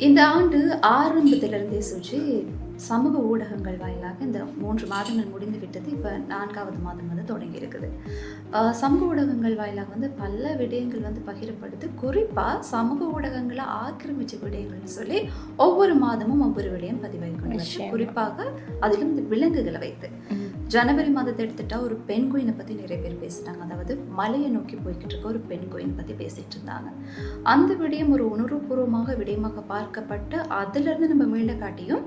இந்த ஆண்டு ஆரம்பத்திலிருந்தே சுற்றி சமூக ஊடகங்கள் வாயிலாக இந்த 3 மாதங்கள் முடிந்து விட்டது. இப்போ 4வது மாதம் வந்து தொடங்கி இருக்குது. சமூக ஊடகங்கள் வாயிலாக வந்து பல விடயங்கள் வந்து பகிரப்படுது. குறிப்பாக சமூக ஊடகங்களை ஆக்கிரமிச்ச விடயங்கள்னு சொல்லி ஒவ்வொரு மாதமும் ஒவ்வொரு விடயம் பதிவாகி கொண்டு வருது. குறிப்பாக அதிலும் இந்த விலங்குகளை வைத்து ஜனவரி மாதத்தை எடுத்துட்டா ஒரு பெண்குயினை பற்றி நிறைய பேர் பேசிட்டாங்க. அதாவது மலையை நோக்கி போய்கிட்டு இருக்க ஒரு பெண்குயினை பற்றி பேசிகிட்டு இருந்தாங்க. அந்த விடயம் ஒரு உணர்வுபூர்வமாக விடயமாக பார்க்கப்பட்டு அதிலிருந்து நம்ம மீள காட்டியும்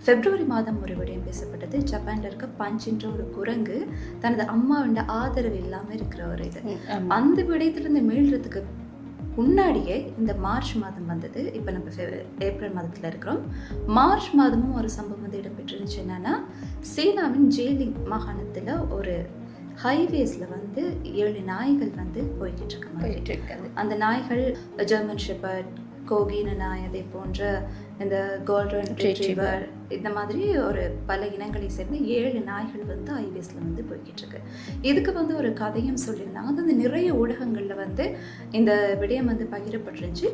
பிப்ரவரி மாதம் ஒரு விடயம் பேசப்பட்டது. ஜப்பான்ல இருக்க பஞ்சின்ற ஒரு குரங்கு தனது அம்மாவோட ஆதரவு இல்லாமல் இருக்கிற ஒரு இது. அந்த விடயத்திலிருந்து மீள்றதுக்கு முன்னாடியே இந்த மார்ச் மாதம் வந்தது. இப்போ நம்ம ஏப்ரல் மாதத்தில் இருக்கிறோம். மார்ச் மாதமும் ஒரு சம்பவம் வந்து இடம்பெற்றிருந்துச்சு. என்னன்னா, சீனாவின் ஜேலிங் மாகாணத்தில் ஒரு ஹைவேஸில் வந்து 7 நாய்கள் வந்து போய்கிட்டு இருக்க மாதிரி. அந்த நாய்கள் ஜெர்மன் ஷெப்பர்ட், கோகின நாய், அதே போன்ற இந்த கோல்டன் ரிட்ரீவர், இந்த மாதிரி ஒரு பல இனங்களை சேர்ந்து 7 நாய்கள் வந்து ஹைவேஸில் வந்து போய்கிட்டு இருக்கு. இதுக்கு வந்து ஒரு கதையும் சொல்லியிருந்தாங்க. அது வந்து நிறைய ஊடகங்களில் வந்து இந்த விடயம் வந்து பகிரப்பட்டுருந்துச்சு.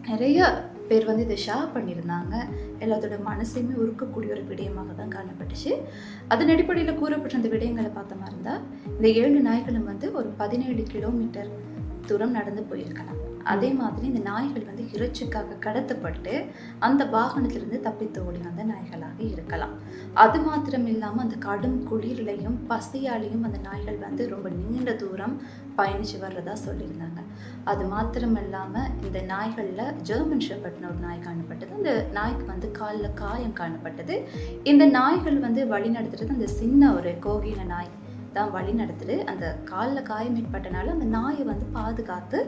நிறைய பேர் வந்து இதை ஷேர் பண்ணியிருந்தாங்க. எல்லாத்தோட மனசையுமே உருக்கக்கூடிய ஒரு விடயமாக தான் காணப்பட்டுச்சு. அதன் அடிப்படையில் கூறப்பட்ட அந்த விடயங்களை பார்த்த மாதிரி இருந்தால் இந்த 7 நாய்களும் வந்து ஒரு 17 கிலோமீட்டர் தூரம் நடந்து போயிருக்கலாம். அதே மாதிரி இந்த நாய்கள் வந்து இறைச்சிக்காக கடத்தப்பட்டு அந்த வாகனத்திலிருந்து தப்பித்து ஓடி வந்த நாய்களாக இருக்கலாம். அது மாத்திரம் இல்லாமல் அந்த கடும் குளிரிலையும் பசியாலையும் அந்த நாய்கள் வந்து ரொம்ப நீண்ட தூரம் பயணித்து வர்றதா சொல்லியிருந்தாங்க. அது மாத்திரம் இல்லாமல் இந்த நாய்களில் ஜெர்மன் ஷெப்பர்ட்னு ஒரு நாய் காணப்பட்டது. அந்த நாய்க்கு வந்து காலில் காயம் காணப்பட்டது. இந்த நாய்கள் வந்து வழி நடத்துறது அந்த சின்ன ஒரு கோகின நாய் தான் வழி நடத்துது. அந்த காலில் காயம் ஏற்பட்டனால அந்த நாயை வந்து பாதுகாத்து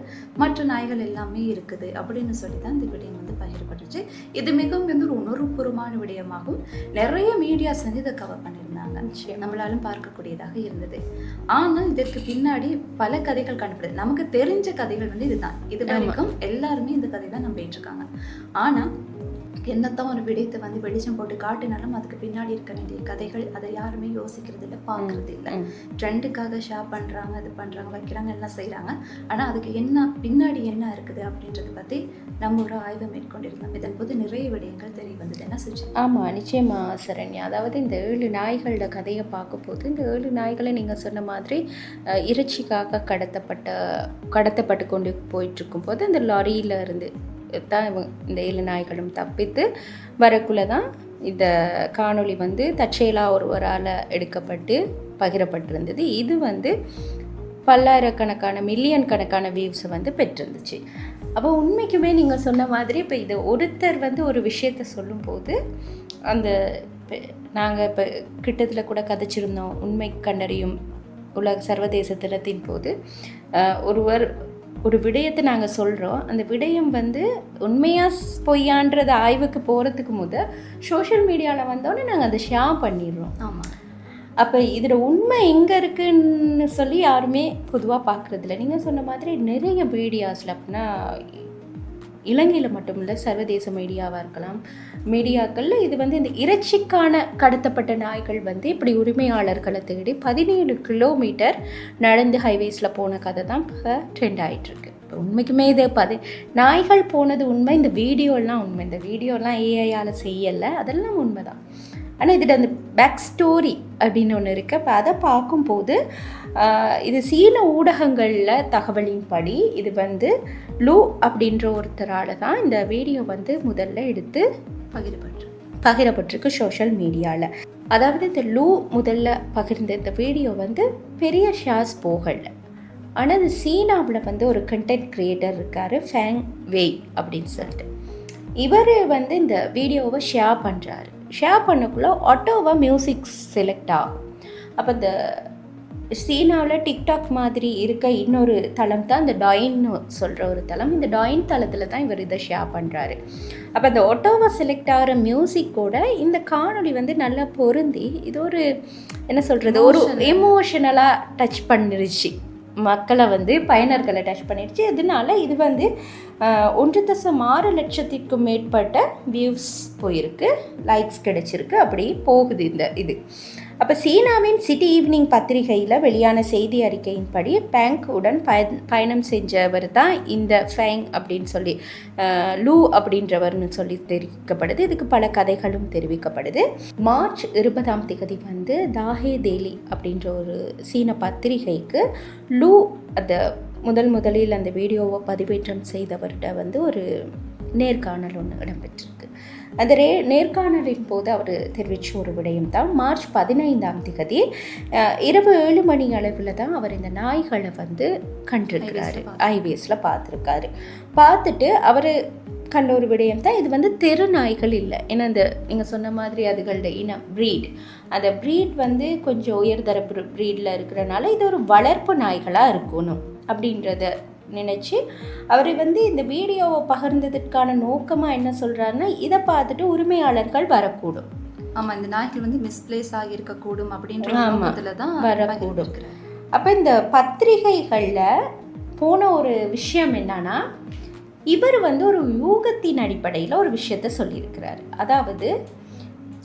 மற்ற நாய்கள் எல்லாமே இருக்குது அப்படின்னு சொல்லி தான் இந்த விடயம் வந்து பகிரப்பட்டுச்சு. இது மிகவும் வந்து ஒரு உணர்வுபூர்வமான விடயமாகும். நிறைய மீடியாஸ் வந்து இதை கவர் பண்ணியிருந்தாங்க. நம்மளாலும் பார்க்கக்கூடியதாக இருந்தது. ஆனால் இதற்கு பின்னாடி பல கதைகள் காணப்படுது. நமக்கு தெரிஞ்ச கதைகள் வந்து இதுதான். இது வரைக்கும் எல்லாருமே இந்த கதை தான் நம்பிட்டு இருக்காங்க. ஆனால் என்னத்தான் ஒரு விடயத்தை வந்து வெளிச்சம் போட்டு காட்டினாலும் அதுக்கு பின்னாடி இருக்க வேண்டிய கதைகள் அதை யாருமே யோசிக்கிறது இல்லை, பார்க்கறது இல்லை. ட்ரெண்டுக்காக ஷேர் பண்ணுறாங்க, இது பண்ணுறாங்க, வைக்கிறாங்க, எல்லாம் செய்கிறாங்க. ஆனால் அதுக்கு என்ன பின்னாடி என்ன இருக்குது அப்படின்றத பற்றி நம்ம ஒரு ஆய்வை மேற்கொண்டிருந்தோம். இதன் போது நிறைய விடயங்கள் தெரிய வந்தது. என்ன செஞ்சு? ஆமாம், நிச்சயமாக சரண்யா. அதாவது இந்த 7 நாய்களோட கதையை பார்க்கும்போது இந்த 7 நாய்களை நீங்கள் சொன்ன மாதிரி இறைச்சிக்காக கடத்தப்பட்டு கொண்டு போயிட்டுருக்கும் போது இந்த லாரியில் இருந்து தான் இந்த 7 நாய்களும் தப்பித்து வரக்குள்ளே தான் இந்த காணொளி வந்து தற்செயலாக ஒருவரால் எடுக்கப்பட்டு பகிரப்பட்டிருந்தது. இது வந்து பல்லாயிரக்கணக்கான மில்லியன் கணக்கான வியூஸை வந்து பெற்றிருந்துச்சு. அப்போ உண்மைக்குமே நீங்கள் சொன்ன மாதிரி இப்போ இது ஒருத்தர் வந்து ஒரு விஷயத்தை சொல்லும்போது அந்த நாங்கள் இப்போ கிட்டத்தில் கூட கதைச்சிருந்தோம். உண்மை கண்டறியும் உலக சர்வதேச தினத்தின் போது ஒரு விடயத்தை நாங்கள் சொல்கிறோம். அந்த விடயம் வந்து உண்மையாக பொய்யான்றது ஆய்வுக்கு போகிறதுக்கு சோஷியல் மீடியாவில் வந்தோடனே நாங்கள் அதை ஷேர் பண்ணிடுறோம். ஆமாம். அப்போ இதில் உண்மை எங்கே இருக்குன்னு சொல்லி யாருமே பொதுவாக பார்க்குறதில்ல. நீங்கள் சொன்ன மாதிரி நிறைய மீடியாஸில் அப்படின்னா இலங்கையில் மட்டும் இல்லை, சர்வதேச மீடியாவாக இருக்கலாம், மீடியாக்களில் இது வந்து இந்த இறைச்சிக்கான கடத்தப்பட்ட நாய்கள் வந்து இப்படி உரிமையாளர்களை தேடி 17 கிலோமீட்டர் நடந்து ஹைவேஸில் போன கதை தான் இப்போ ட்ரெண்ட் ஆகிட்டுருக்கு. இப்போ உண்மைக்குமே இது நாய்கள் போனது உண்மை, இந்த வீடியோலாம் உண்மை. இந்த வீடியோலாம் ஏஐயால் செய்யலை, அதெல்லாம் உண்மை தான். ஆனால் இதில் அந்த பேக் ஸ்டோரி அப்படின்னு ஒன்று இருக்குது. அப்போ அதை பார்க்கும்போது இது சீன ஊடகங்களில் தகவலின்படி இது வந்து லூ அப்படின்ற ஒருத்தரால் தான் இந்த வீடியோ வந்து முதல்ல எடுத்து பகிரப்பட்டிருக்கு சோஷியல் மீடியாவில். அதாவது இந்த லூ முதல்ல பகிர்ந்த இந்த வீடியோ வந்து பெரிய ஷேர்ஸ் போகலை. ஆனால் அது சீனாவில் வந்து ஒரு கண்டென்ட் கிரியேட்டர் இருக்கார், ஃபேங் வெய் அப்படின்னு சொல்லிட்டு. இவர் வந்து இந்த வீடியோவை ஷேர் பண்ணுறாரு. ஷேர் பண்ணக்குள்ளே ஆட்டோவாக மியூசிக் செலக்ட் ஆகும். அப்போ இந்த சீனாவில் டிக்டாக் மாதிரி இருக்க இன்னொரு தளம் தான் இந்த டாயின்னு சொல்கிற ஒரு தளம். இந்த டாயின் தளத்தில் தான் இவர் இதை ஷேர் பண்ணுறாரு. அப்போ அந்த ஆட்டோவாக செலக்ட் ஆகிற மியூசிக்கோட இந்த காணொளி வந்து நல்லா பொருந்தி இது ஒரு என்ன சொல்கிறது, ஒரு எமோஷனலாக டச் பண்ணிருச்சு மக்களை, வந்து பயனர்களை டச் பண்ணிடுச்சு. இதனால இது வந்து 1.6 லட்சத்திற்கும் மேற்பட்ட வியூஸ் போயிருக்கு, லைக்ஸ் கிடைச்சிருக்கு, அப்படி போகுது இந்த இது. அப்போ சீனாவின் சிட்டி ஈவினிங் பத்திரிகையில் வெளியான செய்தி அறிக்கையின்படி பேங்க் உடன் பயணம் செஞ்சவர் தான் இந்த ஃபேங் அப்படின்னு சொல்லி லூ அப்படின்றவர்னு சொல்லி தெரிவிக்கப்படுது. இதுக்கு பல கதைகளும் தெரிவிக்கப்படுது. மார்ச் 20 வந்து தாஹே தேலி அப்படின்ற ஒரு சீன பத்திரிகைக்கு லூ அந்த முதலில் அந்த வீடியோவை பதிவேற்றம் செய்தவர்கிட்ட வந்து ஒரு நேர்காணல் ஒன்று இடம்பெற்றிருக்கு. அந்த நேர்காணலின் போது அவர் தெரிவித்த ஒரு விடயம் தான் மார்ச் 15 இரவு 7 மணி அளவில் தான் அவர் இந்த நாய்களை வந்து கண்டிருக்கிறாரு, ஐவேஸில் பார்த்துருக்காரு. பார்த்துட்டு அவர் கண்ட ஒரு விடயம் தான் இது வந்து தெரு நாய்கள் இல்லை. ஏன்னா இந்த நீங்கள் சொன்ன மாதிரி அதுகளோட இனம் ப்ரீட், அந்த ப்ரீட் வந்து கொஞ்சம் உயர்தர ப்ரீடில் இருக்கிறனால இது ஒரு வளர்ப்பு நாய்களாக இருக்கணும் அப்படின்றத நினச்சி அவர் வந்து இந்த வீடியோவை பகிர்ந்ததற்கான நோக்கமாக என்ன சொல்கிறாருன்னா, இதை பார்த்துட்டு உரிமையாளர்கள் வரக்கூடும். ஆமாம், இந்த நாய்கள் வந்து மிஸ்பிளேஸ் ஆகியிருக்கக்கூடும் அப்படின்ற நோக்கத்தில் தான் வரக்கூடும். அப்போ இந்த பத்திரிகைகளில் போன ஒரு விஷயம் என்னன்னா, இவர் வந்து ஒரு யூகத்தின் அடிப்படையில் ஒரு விஷயத்த சொல்லியிருக்கிறார். அதாவது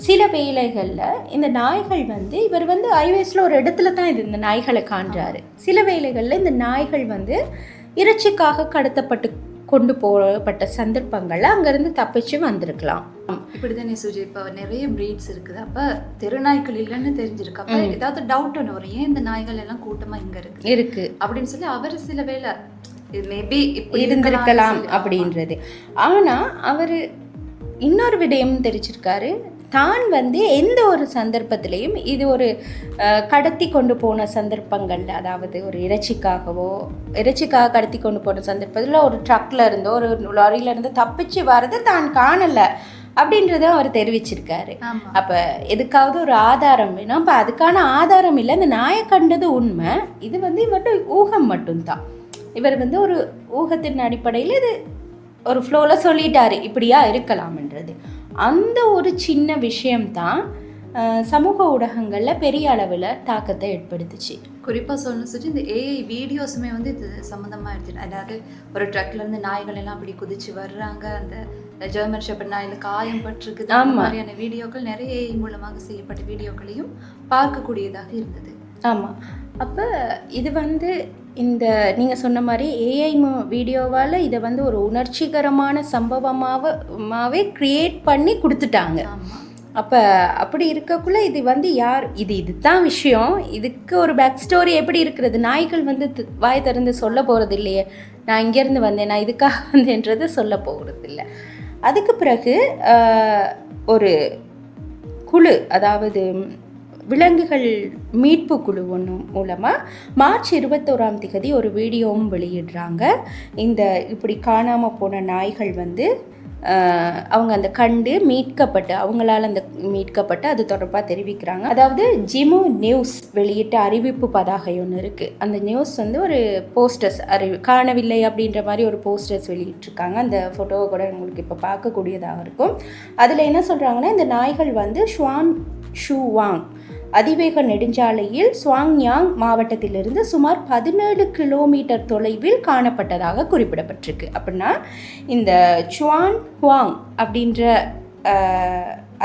சில வேளைகளில் இந்த நாய்கள் வந்து இவர் வந்து ஐவேஸில் ஒரு இடத்துல தான் இந்த நாய்களை காண்றாரு. சில வேளைகளில் இந்த நாய்கள் வந்து இறைச்சிக்காக கடத்தப்பட்டு கொண்டு போகப்பட்ட சந்தர்ப்பங்களில் அங்கேருந்து தப்பிச்சு வந்திருக்கலாம். இப்படி தானே சுஜி, இப்போ நிறைய ப்ரீட்ஸ் இருக்குது. அப்போ தெருநாய்கள் இல்லைன்னு தெரிஞ்சிருக்கு. அப்போ ஏதாவது டவுட் ஒன்று வரும், ஏன் இந்த நாய்கள் எல்லாம் கூட்டமாக இங்கே இருக்கு அப்படின்னு சொல்லி அவர் சில வேளை மேபி இப்படி இருந்திருக்கலாம் அப்படின்றது. ஆனால் அவர் இன்னொரு விடயம் தெரிஞ்சிருக்காரு, தான் வந்து எந்த ஒரு சந்தர்ப்பத்திலையும் இது ஒரு கடத்தி கொண்டு போன சந்தர்ப்பங்களில், அதாவது ஒரு இறைச்சிக்காக கடத்தி கொண்டு போன சந்தர்ப்பத்தில் ஒரு ட்ரக்கில் இருந்தோ ஒரு லாரியில இருந்து தப்பிச்சு வர்றது தான் காணலை அப்படின்றத அவர் தெரிவிச்சிருக்காரு. அப்போ எதுக்காவது ஒரு ஆதாரம் வேணும். அப்போ அதுக்கான ஆதாரம் இல்லை, இந்த நாயை கண்டது உண்மை, இது வந்து இவர்கிட்ட ஊகம் மட்டும்தான். இவர் வந்து ஒரு ஊகத்தின் அடிப்படையில் இது ஒரு ஃப்ளோவில் சொல்லிட்டாரு இப்படியா இருக்கலாம்ன்றது. அந்த ஒரு சின்ன விஷயம்தான் சமூக ஊடகங்களில் பெரிய அளவில் தாக்கத்தை ஏற்படுத்துச்சு. குறிப்பாக சொல்லணும்னு சொல்லி இந்த ஏஐ வீடியோஸுமே வந்து இது சம்மந்தமாக எடுத்துட்டு, அதாவது ஒரு ட்ரக்லேருந்து நாய்கள் எல்லாம் அப்படி குதிச்சு வர்றாங்க, அந்த ஜெர்மன் ஷெப்பர்ட் நாயில் காயம் பட்டிருக்குது, அந்த மாதிரியான வீடியோக்கள் நிறைய ஏஐ மூலமாக செய்யப்பட்ட வீடியோக்களையும் பார்க்கக்கூடியதாக இருந்தது. ஆமாம். அப்போ இது வந்து இந்த நீங்கள் சொன்ன மாதிரி ஏஐ வீடியோவால் இதை வந்து ஒரு உணர்ச்சிகரமான சம்பவமாகவே க்ரியேட் பண்ணி கொடுத்துட்டாங்க. அப்போ அப்படி இருக்கக்குள்ளே இது வந்து இதுதான் விஷயம், இதுக்கு ஒரு பேக் ஸ்டோரி எப்படி இருக்கிறது, நாய்கள் வந்து வாய் திறந்து சொல்ல போகிறது இல்லையே, நான் இங்கேருந்து வந்தேன், நான் இதுக்காக வந்தேன்றது சொல்ல போகிறது இல்லை. அதுக்கு பிறகு ஒரு குழு, அதாவது விலங்குகள் மீட்பு குழு ஒன்று மூலமாக மார்ச் 21 ஒரு வீடியோவும் வெளியிடுறாங்க. இந்த இப்படி காணாமல் போன நாய்கள் வந்து அவங்க அந்த கண்டு மீட்கப்பட்டு, அவங்களால அந்த மீட்கப்பட்டு அது தொடர்பாக தெரிவிக்கிறாங்க. அதாவது ஜிமு நியூஸ் வெளியிட்ட அறிவிப்பு பதாகை ஒன்று இருக்குது. அந்த நியூஸ் வந்து ஒரு போஸ்டர்ஸ் காணவில்லை அப்படின்ற மாதிரி ஒரு போஸ்டர்ஸ் வெளியிட்டிருக்காங்க. அந்த ஃபோட்டோவை கூட உங்களுக்கு இப்போ பார்க்கக்கூடியதாக இருக்கும். அதில் என்ன சொல்கிறாங்கன்னா, இந்த நாய்கள் வந்து ஷுவான் ஷூவாங் அதிவேக நெடுஞ்சாலையில் சுவாங்யாங் மாவட்டத்திலிருந்து சுமார் 17 கிலோமீட்டர் தொலைவில் காணப்பட்டதாக குறிப்பிடப்பட்டிருக்கு. அப்படின்னா இந்த சுவான் ஹுவாங் அப்படின்ற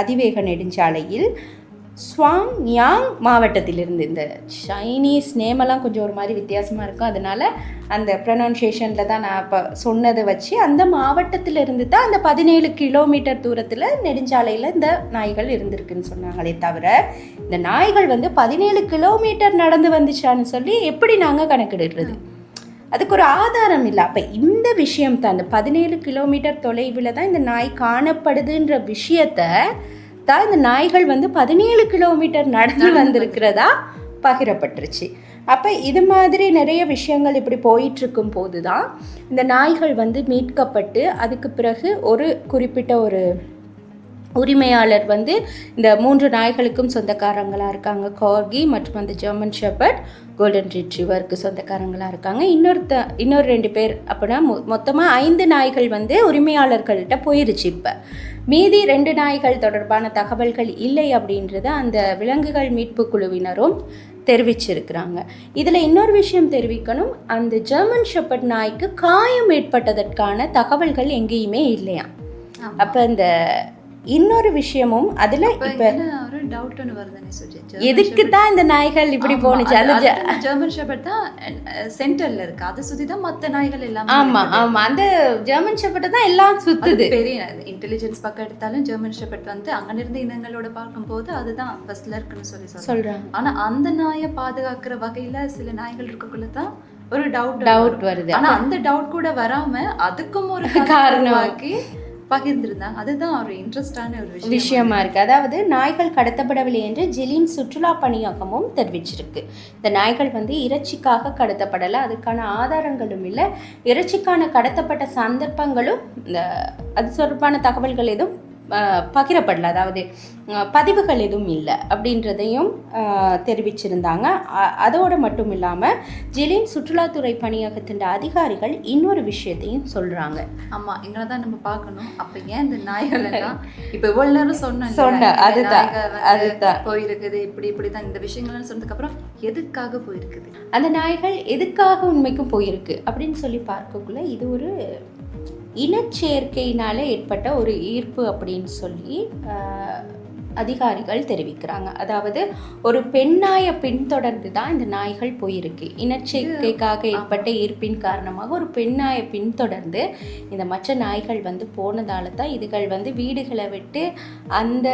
அதிவேக நெடுஞ்சாலையில் சுவாங்யாங் மாவட்டத்திலிருந்து, இந்த சைனீஸ் நேமெல்லாம் கொஞ்சம் ஒரு மாதிரி வித்தியாசமாக இருக்கும், அதனால் அந்த ப்ரொனவுன்சியேஷனில் தான் நான் இப்போ சொன்னதை வச்சு அந்த மாவட்டத்திலிருந்து தான் அந்த 17 கிலோமீட்டர் தூரத்தில் நெடுஞ்சாலையில் இந்த நாய்கள் இருந்திருக்குன்னு சொன்னாங்களே தவிர, இந்த நாய்கள் வந்து 17 கிலோமீட்டர் நடந்து வந்துச்சான்னு சொல்லி எப்படி நாங்கள் கணக்கிடுறது? அதுக்கு ஒரு ஆதாரம் இல்லை. அப்போ இந்த விஷயம் தான், அந்த 17 கிலோமீட்டர் தொலைவில் தான் இந்த நாய் காணப்படுதுன்ற விஷயத்தை தான் இந்த நாய்கள் வந்து 17 கிலோமீட்டர் நடந்து வந்திருக்கிறதா பகிரப்பட்டுருச்சு. அப்போ இது மாதிரி நிறைய விஷயங்கள் இப்படி போயிட்டுருக்கும் போது தான் இந்த நாய்கள் வந்து மீட்கப்பட்டு அதுக்கு பிறகு ஒரு குறிப்பிட்ட ஒரு உரிமையாளர் வந்து இந்த 3 நாய்களுக்கும் சொந்தக்காரங்களாக இருக்காங்க. கார்கி மற்றும் அந்த ஜெர்மன் ஷெப்பர்ட் கோல்டன் ரிட்ரீவருக்கு சொந்தக்காரங்களாக இருக்காங்க. இன்னொரு 2 பேர், அப்படின்னா மொத்தமாக 5 நாய்கள் வந்து உரிமையாளர்கள்ட்ட போயிருச்சு. இப்போ மீதி 2 நாய்கள் தொடர்பான தகவல்கள் இல்லை அப்படின்றத அந்த விலங்குகள் மீட்பு குழுவினரும் தெரிவிச்சிருக்கிறாங்க. இதில் இன்னொரு விஷயம் தெரிவிக்கணும், அந்த ஜெர்மன் ஷெப்பர்ட் நாய்க்கு காயம் ஏற்பட்டதற்கான தகவல்கள் எங்கேயுமே இல்லையா. அப்போ இந்த இன்னொரு விஷயமும் அதில் இப்போ இப்போ ஒரு டவுட் ஒன்று வருதுன்னு சொல்லி எதுக்கு தான் இந்த நாய்கள் இப்படி போணுச்சு அது ஜெர்மன் ஷெப்பர்ட் தான் சென்டர்ல இருக்கு, அதை சுத்தி தான் மற்ற நாய்கள் எல்லாம். ஆமாம் ஆமாம், அந்த ஜெர்மன் ஷெப்பர்ட் தான் எல்லாம் சுற்றுது. பெரிய இன்டெலிஜென்ஸ் பக்கம் எடுத்தாலும் ஜெர்மன் ஷெப்பர்ட் வந்து அங்கிருந்து இனங்களோட பார்க்கும்போது அதுதான் ஃபர்ஸ்ட்ல இருக்குன்னு சொல்லி சொல்கிறாங்க. ஆனா அந்த நாயை பாதுகாக்கிற வகையில சில நாய்கள் இருக்கக்குள்ள தான் ஒரு டவுட் வருது. ஆனா அந்த டவுட் கூட வராம அதுக்கும் ஒரு காரணமாக்கி பகிர்ந்திருந்தாங்க. அதுதான் ஒரு இன்ட்ரெஸ்டான ஒரு விஷயமா இருக்கு. அதாவது நாய்கள் கடத்தப்படவில்லை என்று ஜிலின் சுற்றுலா பணியகமும் தெரிவிச்சிருக்கு. இந்த நாய்கள் வந்து இறைச்சிக்காக கடத்தப்படலை, அதுக்கான ஆதாரங்களும் இல்லை, இறைச்சிக்கான கடத்தப்பட்ட சந்தர்ப்பங்களும் இந்த அது தொடர்பான தகவல்கள் எதுவும் பகிரப்படலை, அதாவது பதிவுகள் எதுவும் இல்லை அப்படின்றதையும் தெரிவிச்சிருந்தாங்க. அதோடு மட்டும் இல்லாமல் ஜிலின் சுற்றுலாத்துறை பணியகத்தின் அதிகாரிகள் இன்னொரு விஷயத்தையும் சொல்கிறாங்க. ஆமாம், இங்கே தான் நம்ம பார்க்கணும். அப்போ ஏன் இந்த நாய்கள் எல்லாம் இப்போ இவ்வளோ நேரம் சொன்ன அதுதான் போயிருக்குது, இப்படி தான் இந்த விஷயங்கள்லாம் சொன்னதுக்கப்புறம் எதுக்காக போயிருக்குது, அந்த நாய்கள் எதுக்காக உண்மைக்கும் போயிருக்கு அப்படின்னு சொல்லி பார்க்கக்குள்ள இது ஒரு இனச்சேர்க்கையினால் ஏற்பட்ட ஒரு ஈர்ப்பு அப்படின்னு சொல்லி அதிகாரிகள் தெரிவிக்கிறாங்க. அதாவது ஒரு பெண்ணாயை பின்தொடர்ந்து தான் இந்த நாய்கள் போயிருக்கு. இனச்சேர்க்கைக்காக ஏற்பட்ட ஈர்ப்பின் காரணமாக ஒரு பெண்ணாயை பின்தொடர்ந்து இந்த மற்ற நாய்கள் வந்து போனதால தான் இதுகள் வந்து வீடுகளை விட்டு அந்த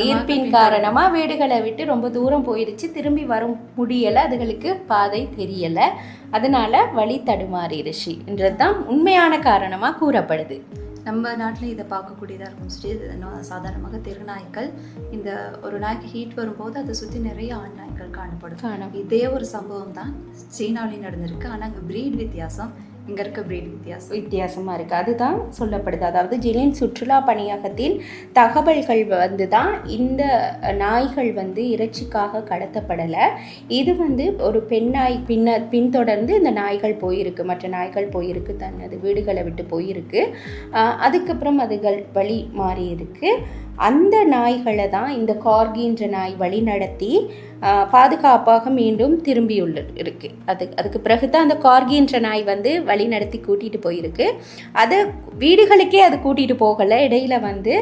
ஈர்ப்பின் காரணமாக வீடுகளை விட்டு ரொம்ப தூரம் போயிடுச்சு, திரும்பி வர முடியலை, அதுகளுக்கு பாதை தெரியலை, அதனால வழி தடுமாறிடுச்சு என்றது தான் உண்மையான காரணமாக கூறப்படுது. நம்ம நாட்டில் இதை பார்க்கக்கூடியதாக இருக்கும். சாதாரணமாக தெருநாய்கள், இந்த ஒரு நாய்க்கு ஹீட் வரும்போது அதை சுற்றி நிறைய ஆண் நாய்கள் காணப்படும். இதே ஒரு சம்பவம் தான் சீனாவிலையும் நடந்திருக்கு. ஆனால் அங்கே ப்ரீட் வித்தியாசம், இங்கே இருக்க ப்ரீட் வித்தியாசமாக இருக்குது. அதுதான் சொல்லப்படுது. அதாவது ஜிலின் சுற்றுலா பணியகத்தின் தகவல்கள் வந்து தான் இந்த நாய்கள் வந்து இறைச்சிக்காக கடத்தப்படலை, இது வந்து ஒரு பெண்ணாய் பின்தொடர்ந்து இந்த நாய்கள் போயிருக்கு, மற்ற நாய்கள் போயிருக்கு, தனது வீடுகளை விட்டு போயிருக்கு, அதுக்கப்புறம் அதுகள் வழி மாறி இருக்கு. அந்த நாய்களை தான் இந்த கார்கின்ற நாய் வழி நடத்தி பாதுகாப்பாக மீண்டும் இருக்கு. அதுக்கு பிறகு தான் அந்த கார்கின்ற நாய் வந்து வழி நடத்தி கூட்டிகிட்டு போயிருக்கு. அதை வீடுகளுக்கே அது கூட்டிகிட்டு போகலை, இடையில வந்து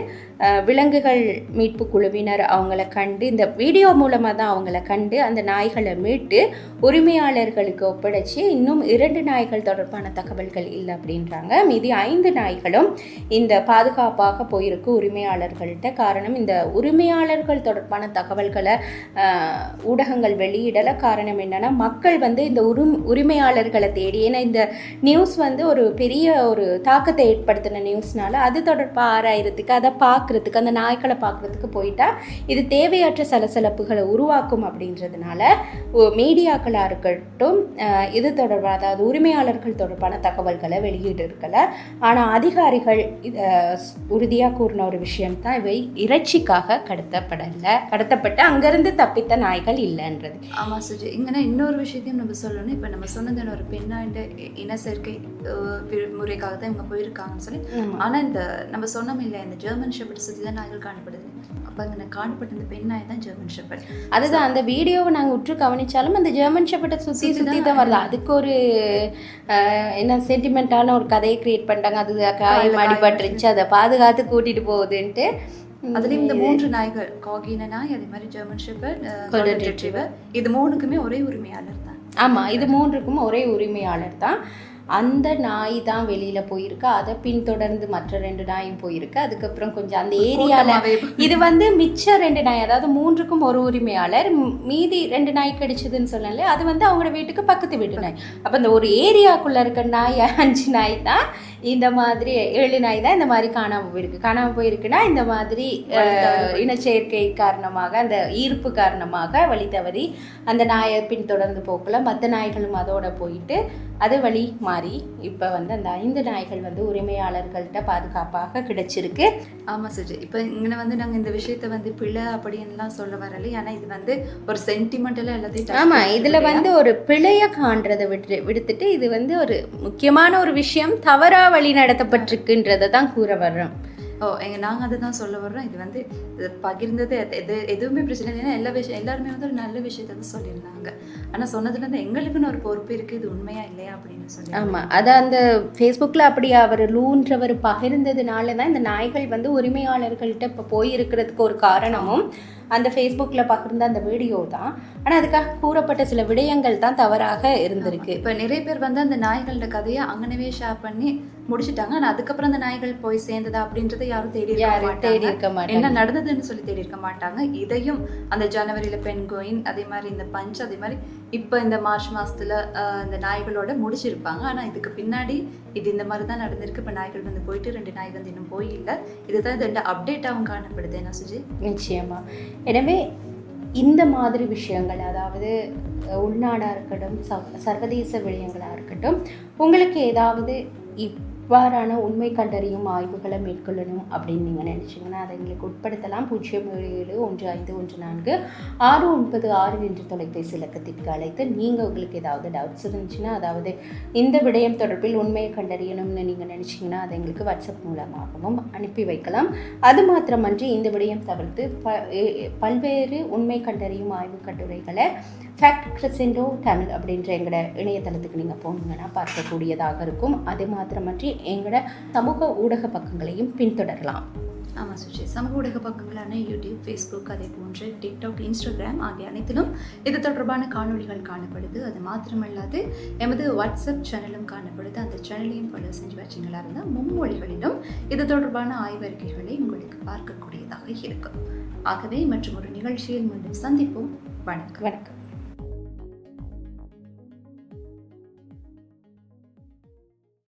விலங்குகள் மீட்பு குழுவினர் அவங்கள கண்டு, இந்த வீடியோ மூலமாக தான் அவங்கள கண்டு அந்த நாய்களை மீட்டு உரிமையாளர்களுக்கு ஒப்படைச்சு இன்னும் 2 நாய்கள் தொடர்பான தகவல்கள் இல்லை அப்படின்றாங்க. மீதி 5 நாய்களும் இந்த பாதுகாப்பாக போயிருக்கு உரிமையாளர்கள்ட்ட. காரணம், இந்த உரிமையாளர்கள் தொடர்பான தகவல்களை ஊடகங்கள் வெளியிடலை. காரணம் என்னன்னா, மக்கள் வந்து இந்த உரிமையாளர்களை தேடி, ஏன்னா இந்த நியூஸ் வந்து ஒரு பெரிய ஒரு தாக்கத்தை ஏற்படுத்தின நியூஸ்னால அது தொடர்பாக ஆராயறதுக்கு, அதை பார்க்குறதுக்கு, அந்த நாய்களை பார்க்குறதுக்கு போயிட்டா இது தேவையற்ற சலசலப்புகளை உருவாக்கும் அப்படின்றதுனால மீடியாக்களாக இருக்கட்டும் இது தொடர்பான, அதாவது உரிமையாளர்கள் தொடர்பான தகவல்களை வெளியிட்டு இருக்கலை. ஆனால் அதிகாரிகள் இதை உறுதியாக கூறின ஒரு விஷயம் தான், இவை இறைச்சிக்காக கடத்தப்பட்டு அங்கேருந்து தப்பித்த நாய்கள் இல்லைன்றது. ஆமாம் சுஜி, இங்கே இன்னொரு விஷயத்தையும் நம்ம சொல்லணும். இப்போ நம்ம சொன்னது ஒரு பெண்ணாண்ட இன சேர்க்கை முறைக்காக தான் இவங்க போயிருக்காங்கன்னு சொல்லி. ஆனால் இந்த நம்ம சொன்னோம் இல்லை, இந்த ஜெர்மன் ஷெப்பர்ட் சுற்றி தான் நாய்கள் காணப்படுது. அப்போ அங்கே காணப்பட்ட இந்த பெண் நாய் தான் ஜெர்மன் ஷெப்பர்ட். அதுதான் அந்த வீடியோவை நாங்கள் உற்று கவனித்தாலும் அந்த ஜெர்மன் ஷெப்பர்ட்டை சுற்றி தான் வருது. அதுக்கு ஒரு என்ன சென்டிமெண்ட்டான ஒரு கதையை கிரியேட் பண்ணிட்டாங்க. அது காயம் அடிபட்டுருச்சு, அதை பாதுகாத்து கூட்டிகிட்டு போகுதுன்ட்டு. அதுலேயும் இந்த 3 நாய்கள், காகின நாய், அதே மாதிரி ஜெர்மன் ஷெப்பர்ட், கோல்டன் ரிட்ரீவர், இது 3க்குமே ஒரே உரிமையாளர் தான். ஆமாம், இது 3க்கும் ஒரே உரிமையாளர் தான். அந்த நாய் தான் வெளியில் போயிருக்கு, அதை பின்தொடர்ந்து மற்ற 2 நாயும் போயிருக்கு. அதுக்கப்புறம் கொஞ்சம் அந்த ஏரியாவில் இது வந்து மிச்ச 2 நாய், அதாவது 3க்கும் ஒரு உரிமையாளர், மீதி 2 நாய் கிடைச்சதுன்னு சொல்லல, அது வந்து அவங்களோட வீட்டுக்கு பக்கத்து வீட்டு நாய். அப்போ இந்த ஒரு ஏரியாக்குள்ளே இருக்க நாய் 5 நாய் தான் இந்த மாதிரி, 7 நாய் தான் இந்த மாதிரி காணாமல் போயிருக்குன்னா இந்த மாதிரி இனச்சேர்க்கை காரணமாக, அந்த ஈர்ப்பு காரணமாக வழி தவறி அந்த நாயை பின்தொடர்ந்து போகல, மற்ற நாய்களும் அதோட போயிட்டு அது வழி மாறி இப்போ வந்து அந்த 5 நாய்கள் வந்து உரிமையாளர்கள்ட்ட பாதுகாப்பாக கிடைச்சிருக்கு. ஆமாம் சுஜி, இப்போ இங்கே வந்து நாங்கள் இந்த விஷயத்தை வந்து பிழை அப்படின்லாம் சொல்ல வரல, ஏன்னா இது வந்து ஒரு சென்டிமெண்டலாக எல்லாத்தையும். ஆமாம், இதில் வந்து ஒரு பிழையை காண்றதை விடுத்துட்டு இது வந்து ஒரு முக்கியமான ஒரு விஷயம் தவறாக வழி நடத்தப்பட்டிருக்குன்றதை தான் கூற வர்றோம். நாங்கள் அதுதான் சொல்ல வர்றோம். இது வந்து பகிர்ந்தது எதுவுமே பிரச்சனை இல்லை. ஏன்னா எல்லாருமே வந்து ஒரு நல்ல விஷயத்த வந்து சொல்லியிருந்தாங்க. ஆனால் சொன்னதுலேருந்து எங்களுக்குன்னு ஒரு பொறுப்பு இருக்குது, இது உண்மையா இல்லையா அப்படின்னு சொல்லி. ஆமாம், அதை அந்த ஃபேஸ்புக்கில் அப்படி அவர் லூன்றவர் பகிர்ந்ததுனால தான் இந்த நாய்கள் வந்து உரிமையாளர்கள்ட்ட இப்போ போயிருக்கிறதுக்கு ஒரு காரணமும் அந்த ஃபேஸ்புக்கில் பகிர்ந்த அந்த வீடியோ தான். ஆனால் அதுக்காக கூறப்பட்ட சில விடயங்கள் தான் தவறாக இருந்திருக்கு. இப்போ நிறைய பேர் வந்து அந்த நாய்களோட கதையை அங்கனவே ஷேர் பண்ணி முடிச்சுட்டாங்க. ஆனால் அதுக்கப்புறம் அந்த நாய்கள் போய் சேர்ந்ததா அப்படின்றத யாரும் தேடி இருக்க மாட்டாங்க. என்ன நடந்ததுன்னு சொல்லி தேடி இருக்க மாட்டாங்க. இதையும் அந்த ஜனவரியில் பென்குயின், அதே மாதிரி இந்த பஞ்ச், அதே மாதிரி இப்போ இந்த மார்ச் மாதத்தில் இந்த நாய்களோட முடிச்சிருப்பாங்க. ஆனால் இதுக்கு பின்னாடி இது இந்த மாதிரி தான் நடந்திருக்கு. இப்போ நாய்கள் வந்து போயிட்டு 2 நாய் வந்து இன்னும் போயில்லை. இதுதான் இது 2 அப்டேட்டாகவும் காணப்படுது. என்ன சுஜி? நிச்சயமா. எனவே இந்த மாதிரி விஷயங்கள், அதாவது உள்நாடாக இருக்கட்டும், சர்வதேச விடயங்களாக இருக்கட்டும், உங்களுக்கு ஏதாவது இவ்வாறான உண்மை கண்டறியும் ஆய்வுகளை மேற்கொள்ளணும் அப்படின்னு நீங்கள் நினச்சிங்கன்னா அதை எங்களுக்கு உட்படுத்தலாம். 077-1514-696 என்ற தொலைபேசி இலக்கத்திற்கு அழைத்து நீங்கள் உங்களுக்கு ஏதாவது டவுட்ஸ் இருந்துச்சுன்னா, அதாவது இந்த விடயம் தொடர்பில் உண்மையை கண்டறியணும்னு நீங்கள் நினச்சிங்கன்னா அதை எங்களுக்கு வாட்ஸ்அப் மூலமாகவும் அனுப்பி வைக்கலாம். அது மாத்திரமன்றி இந்த விடயம் தவிர்த்து பல்வேறு உண்மை கண்டறியும் ஆய்வு கட்டுரைகளை ஃபேக்ட் கிரெசெண்டோ தமிழ் அப்படின்ற எங்களோட இணையதளத்துக்கு நீங்கள் போனீங்கன்னா பார்க்கக்கூடியதாக இருக்கும். அது மாத்திரமன்றி எங்களோட சமூக ஊடக பக்கங்களையும் பின்தொடரலாம். ஆமாம் சுஜி, சமூக ஊடக பக்கங்களான யூடியூப், ஃபேஸ்புக், அதே போன்று டிக்டாக், இன்ஸ்டாகிராம் ஆகிய அனைத்திலும் இது தொடர்பான காணொலிகள் காணப்படுது. அது மாத்திரமல்லாது எமது வாட்ஸ்அப் சேனலும் காணப்படுது. அந்த சேனலையும் ஃபாலோ செஞ்சு வச்சிங்களா இருந்தால் மும்மொழிகளிலும் இது தொடர்பான ஆய்வறிக்கைகளை உங்களுக்கு பார்க்கக்கூடியதாக இருக்கும். ஆகவே மற்றும் ஒரு நிகழ்ச்சியில் மீண்டும் சந்திப்போம். வணக்கம்.